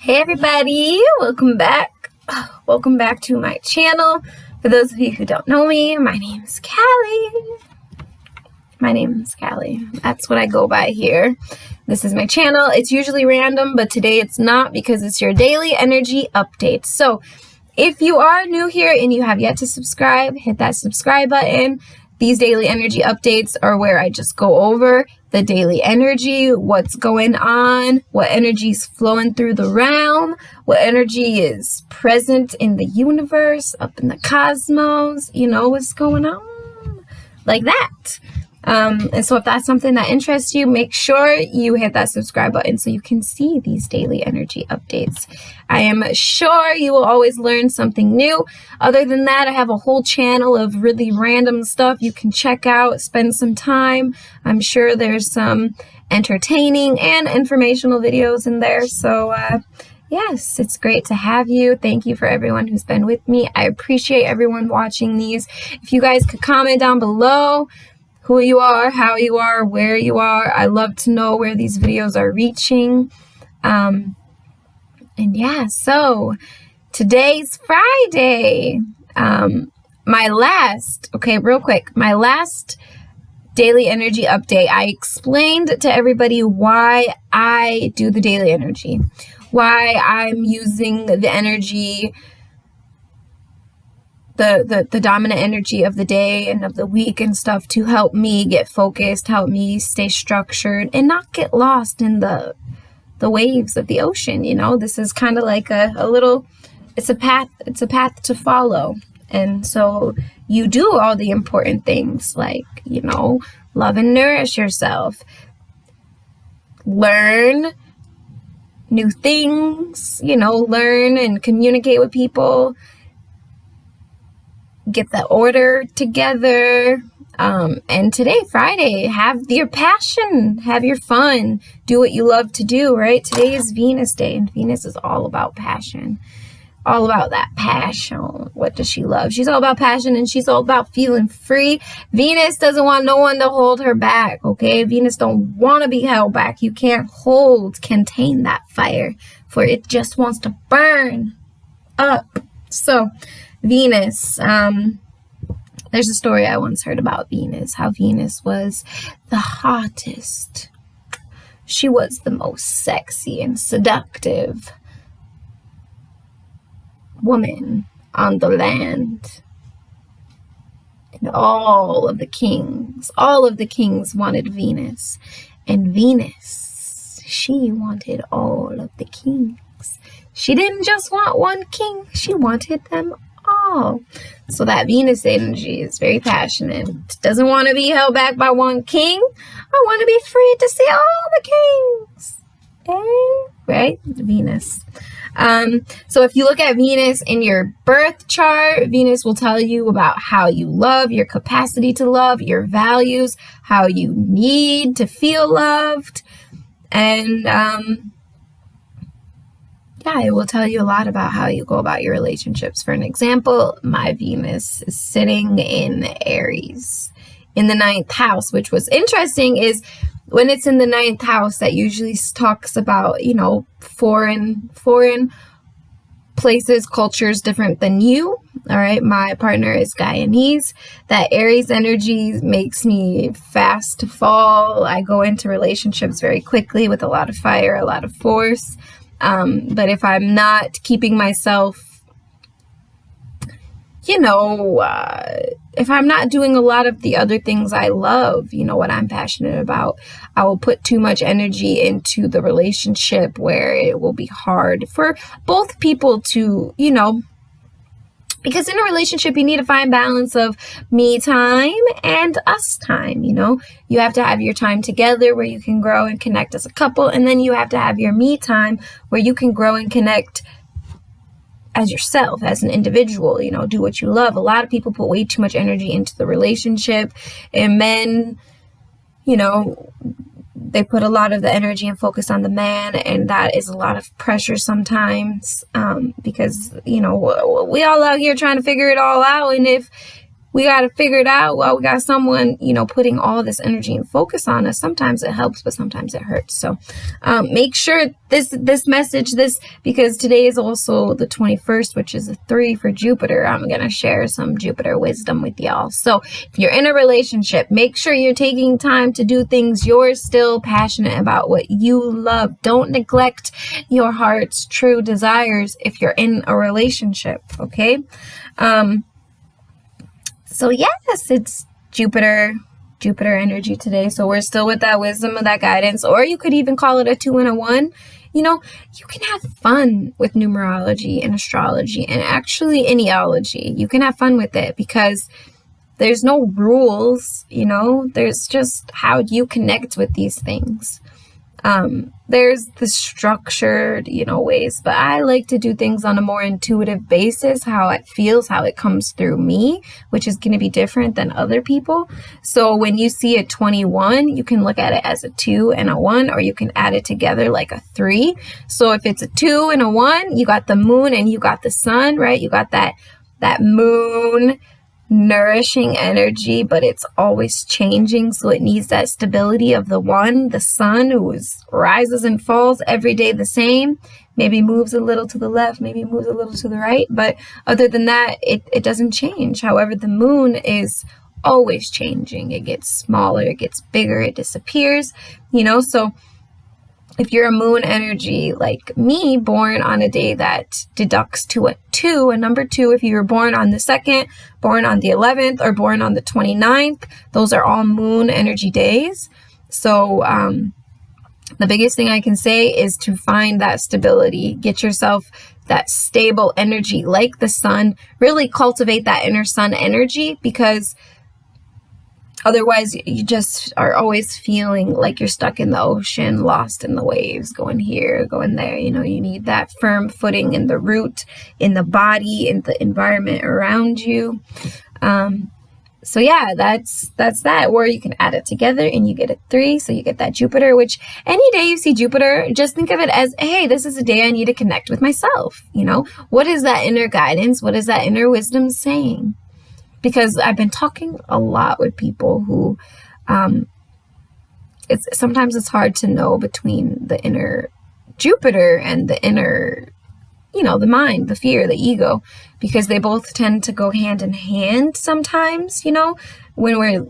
Hey everybody, welcome back. Welcome back to my channel. For those of you who don't know me, my name is Callie. That's what I go by here. This is my channel. It's usually random, but today it's not because it's your daily energy update. So if you are new here and you have yet to subscribe, hit that subscribe button. These daily energy updates are where I just go over the daily energy, what's going on, what energy is flowing through the realm, what energy is present in the universe, up in the cosmos, you know what's going on, like that. And so if that's something that interests you, make sure you hit that subscribe button so you can see these daily energy updates. I am sure you will always learn something new. Other than that, I have a whole channel of really random stuff you can check out, spend some time. I'm sure there's some entertaining and informational videos in there. So, yes, it's great to have you. Thank you for everyone who's been with me. I appreciate everyone watching these. If you guys could comment down below who you are, how you are, where you are. I love to know where these videos are reaching. And yeah, so today's Friday. My last daily energy update, I explained to everybody why I do the daily energy, why I'm using the energy, the dominant energy of the day and of the week and stuff to help me get focused, help me stay structured and not get lost in the waves of the ocean. You know, this is kind of like a little, it's a path to follow. And so you do all the important things like, you know, love and nourish yourself, learn new things, you know, learn and communicate with people, get the order together. And today, Friday, have your passion, have your fun, do what you love to do, right? Today is Venus Day, and Venus is all about passion, all about that passion. What does she love? She's all about passion, and she's all about feeling free. Venus doesn't want no one to hold her back, okay? Venus don't want to be held back. You can't contain that fire, for it just wants to burn up. So Venus, there's a story I once heard about Venus, how Venus was the hottest. She was the most sexy and seductive woman on the land. And all of the kings wanted Venus. And Venus, she wanted all of the kings. She didn't just want one king, she wanted them all. So that Venus energy is very passionate. Doesn't want to be held back by one king. I want to be free to see all the kings. Right? Venus. So if you look at Venus in your birth chart, Venus will tell you about how you love, your capacity to love, your values, how you need to feel loved. And yeah, it will tell you a lot about how you go about your relationships. For an example, my Venus is sitting in Aries in the 9th house, which was interesting is when it's in the 9th house, that usually talks about, you know, foreign places, cultures different than you. All right. My partner is Guyanese. That Aries energy makes me fast to fall. I go into relationships very quickly with a lot of fire, a lot of force. But if I'm not keeping myself, you know, if I'm not doing a lot of the other things I love, you know, what I'm passionate about, I will put too much energy into the relationship where it will be hard for both people to, you know, because in a relationship, you need to find balance of me time and us time. You know, you have to have your time together where you can grow and connect as a couple. And then you have to have your me time where you can grow and connect as yourself, as an individual, you know, do what you love. A lot of people put way too much energy into the relationship, and men, you know, they put a lot of the energy and focus on the man, and that is a lot of pressure sometimes, because, you know, we all out here trying to figure it all out. And if we got to figure it out while we got someone, putting all this energy and focus on us. Sometimes it helps, but sometimes it hurts. So make sure this message, because today is also the 21st, which is a 3 for Jupiter. I'm going to share some Jupiter wisdom with y'all. So if you're in a relationship, make sure you're taking time to do things you're still passionate about, what you love. Don't neglect your heart's true desires if you're in a relationship, okay? So yes, it's Jupiter energy today. So we're still with that wisdom of that guidance, or you could even call it a 2 and a 1. You can have fun with numerology and astrology and actually ideology. You can have fun with it because there's no rules, there's just how you connect with these things. There's the structured, ways, but I like to do things on a more intuitive basis, how it feels, how it comes through me, which is going to be different than other people. So when you see a 21, you can look at it as a 2 and a 1, or you can add it together like a 3. So if it's a 2 and a 1, you got the moon and you got the sun, right? You got that moon nourishing energy, but it's always changing, so it needs that stability of the sun, who rises and falls every day the same, maybe moves a little to the left, maybe moves a little to the right, but other than that, it doesn't change. However, the moon is always changing. It gets smaller, it gets bigger, it disappears, so if you're a moon energy like me, born on a day that deducts to a 2, a number 2, if you were born on the 2nd, born on the 11th, or born on the 29th, those are all moon energy days. So the biggest thing I can say is to find that stability, get yourself that stable energy like the sun, really cultivate that inner sun energy, because otherwise, you just are always feeling like you're stuck in the ocean, lost in the waves, going here, going there. You need that firm footing in the root, in the body, in the environment around you. So yeah, that's that. Or you can add it together and you get a 3. So you get that Jupiter, which any day you see Jupiter, just think of it as, hey, this is a day I need to connect with myself. What is that inner guidance? What is that inner wisdom saying? Because I've been talking a lot with people who, sometimes it's hard to know between the inner Jupiter and the inner, the mind, the fear, the ego, because they both tend to go hand in hand sometimes, when we're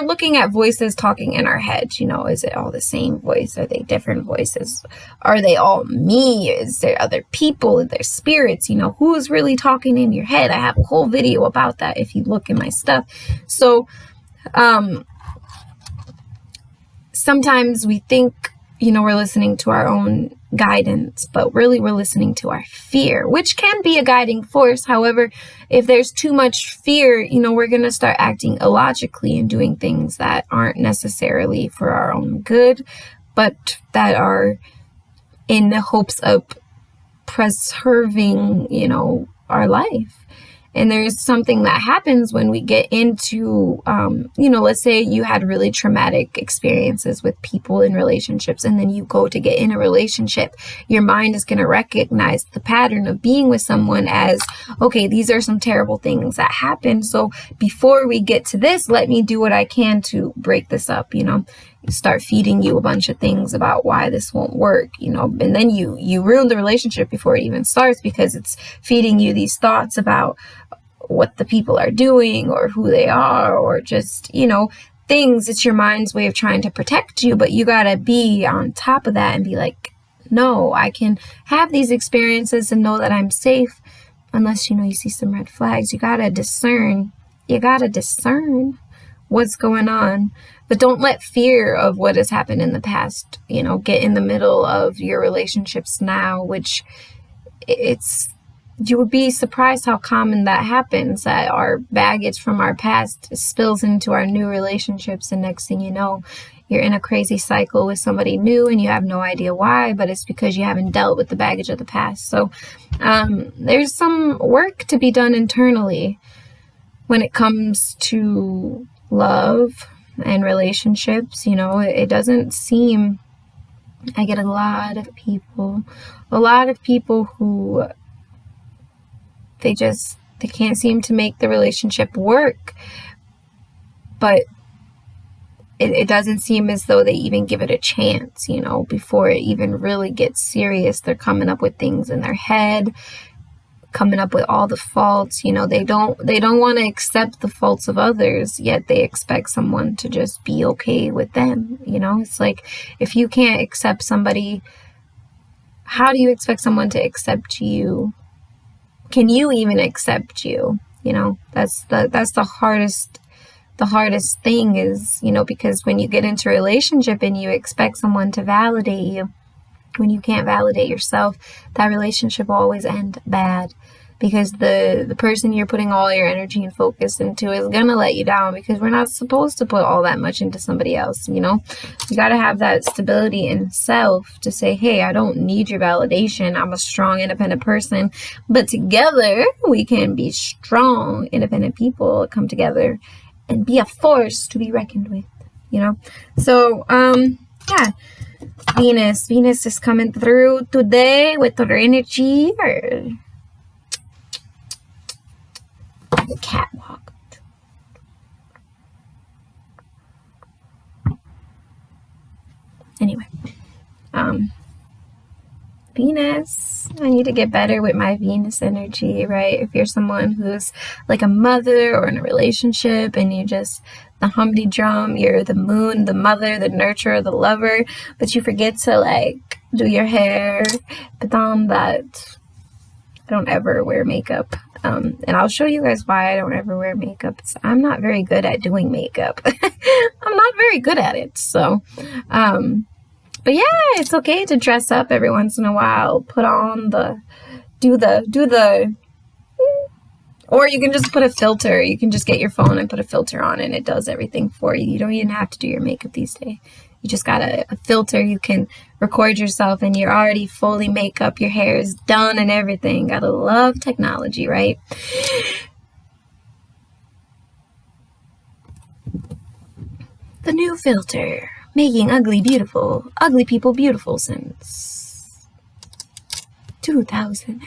looking at voices talking in our heads, is it all the same voice? Are they different voices? Are they all me? Is there other people? Are there spirits? Who's really talking in your head? I have a whole video about that if you look in my stuff. So sometimes we think, we're listening to our own guidance, but really we're listening to our fear, which can be a guiding force. However, if there's too much fear, we're going to start acting illogically and doing things that aren't necessarily for our own good, but that are in the hopes of preserving, our life. And there's something that happens when we get into, let's say you had really traumatic experiences with people in relationships, and then you go to get in a relationship. Your mind is going to recognize the pattern of being with someone as, okay, these are some terrible things that happen. So before we get to this, let me do what I can to break this up, start feeding you a bunch of things about why this won't work, and then you ruin the relationship before it even starts, because it's feeding you these thoughts about what the people are doing or who they are, or just, things. It's your mind's way of trying to protect you, but you got to be on top of that and be like, no, I can have these experiences and know that I'm safe, unless, you see some red flags. You got to discern what's going on. But don't let fear of what has happened in the past, get in the middle of your relationships now, which you would be surprised how common that happens, that our baggage from our past spills into our new relationships. And next thing you know, you're in a crazy cycle with somebody new and you have no idea why, but it's because you haven't dealt with the baggage of the past. So there's some work to be done internally when it comes to love and relationships. It doesn't seem, I get a lot of people who they just They can't seem to make the relationship work. But it doesn't seem as though they even give it a chance, you know, before it even really gets serious. They're coming up with things in their head, coming up with all the faults. You know, they don't want to accept the faults of others, yet they expect someone to just be okay with them. You know, it's like, if you can't accept somebody, how do you expect someone to accept you? Can you even accept you? You know, that's the hardest thing is, you know, because when you get into a relationship and you expect someone to validate you, when you can't validate yourself, that relationship will always end bad, because the person you're putting all your energy and focus into is gonna let you down, because we're not supposed to put all that much into somebody else. You know, you got to have that stability in self to say, hey, I don't need your validation. I'm a strong, independent person, but together we can be strong, independent people, come together and be a force to be reckoned with, you know? So, yeah, Venus is coming through today with her energy, or the catwalk. Anyway, Venus, I need to get better with my Venus energy, right? If you're someone who's like a mother or in a relationship and you just the humdrum, you're the moon, the mother, the nurturer, the lover, but you forget to like do your hair, but on that, I don't ever wear makeup. And I'll show you guys why I don't ever wear makeup. I'm not very good at doing makeup. I'm not very good at it. So, but yeah, it's okay to dress up every once in a while. Put on do the, or you can just put a filter. You can just get your phone and put a filter on and it does everything for you. You don't even have to do your makeup these days. You just got a filter. You can record yourself and you're already fully makeup. Your hair is done and everything. Gotta love technology, right? The new filter. Making ugly people beautiful since 2021.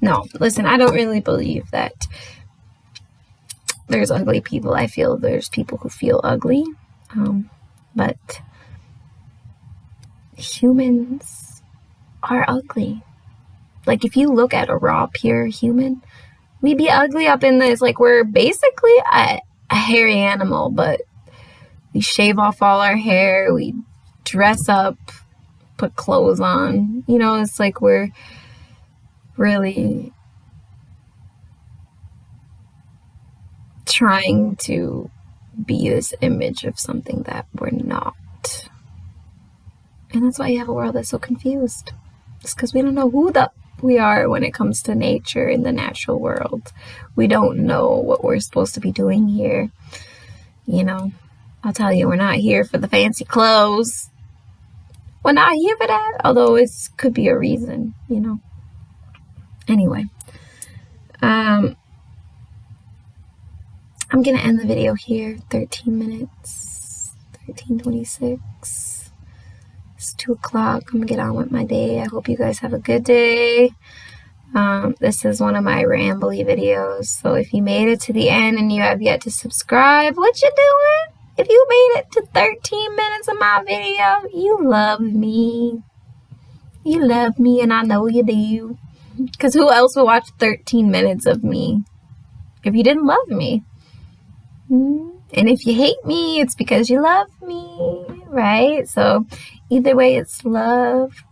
No, listen, I don't really believe that there's ugly people. I feel there's people who feel ugly. But humans are ugly. Like, if you look at a raw, pure human, we'd be ugly up in this. Like, we're basically a hairy animal, but we shave off all our hair, we dress up, put clothes on. You know, it's like we're really trying to be this image of something that we're not. And that's why you have a world that's so confused. It's because we don't know who we are when it comes to nature in the natural world. We don't know what we're supposed to be doing here. You know, I'll tell you, we're not here for the fancy clothes. We're not here for that, although it could be a reason, you know. Anyway, I'm going to end the video here. 13 minutes, 13:26. It's 2 o'clock. I'm going to get on with my day. I hope you guys have a good day. This is one of my rambly videos. So if you made it to the end and you have yet to subscribe, what you doing? If you made it to 13 minutes of my video, you love me. You love me, and I know you do. Because who else would watch 13 minutes of me if you didn't love me? And if you hate me, it's because you love me, right? So either way, it's love.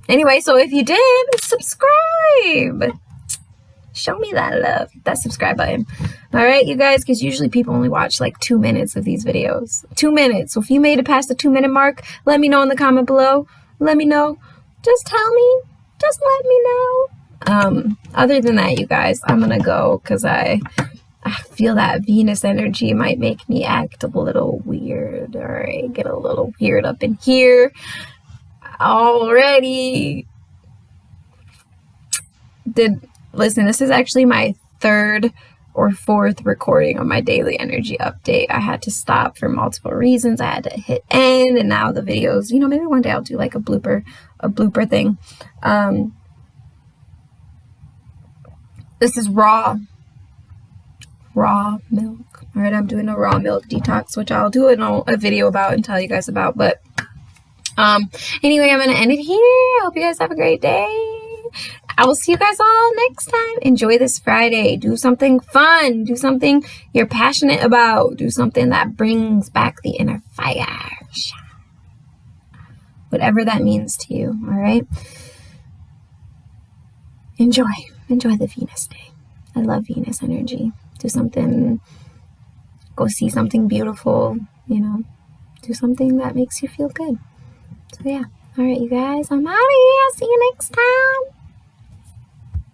Anyway, so if you did, subscribe. Show me that love, that subscribe button. All right, you guys, because usually people only watch like 2 minutes of these videos. 2 minutes. So if you made it past the 2-minute mark, let me know in the comment below. Let me know. Just tell me. Just let me know. Other than that, you guys, I'm going to go because I feel that Venus energy might make me act a little weird. All right, get a little weird up in here already. Listen, this is actually my 3rd or 4th recording of my daily energy update. I had to stop for multiple reasons. I had to hit end, and now the videos, you know, maybe one day I'll do like a blooper thing. This is raw milk. All right, I'm doing a raw milk detox, which I'll do a video about and tell you guys about. But anyway, I'm gonna end it here. I hope you guys have a great day. I will see you guys all next time. Enjoy this Friday. Do something fun. Do something you're passionate about. Do something that brings back the inner fire. Whatever that means to you, all right? Enjoy the Venus day. I love Venus energy. Do something, go see something beautiful, you know, do something that makes you feel good. So yeah, all right, you guys, I'm out of here. See you next time.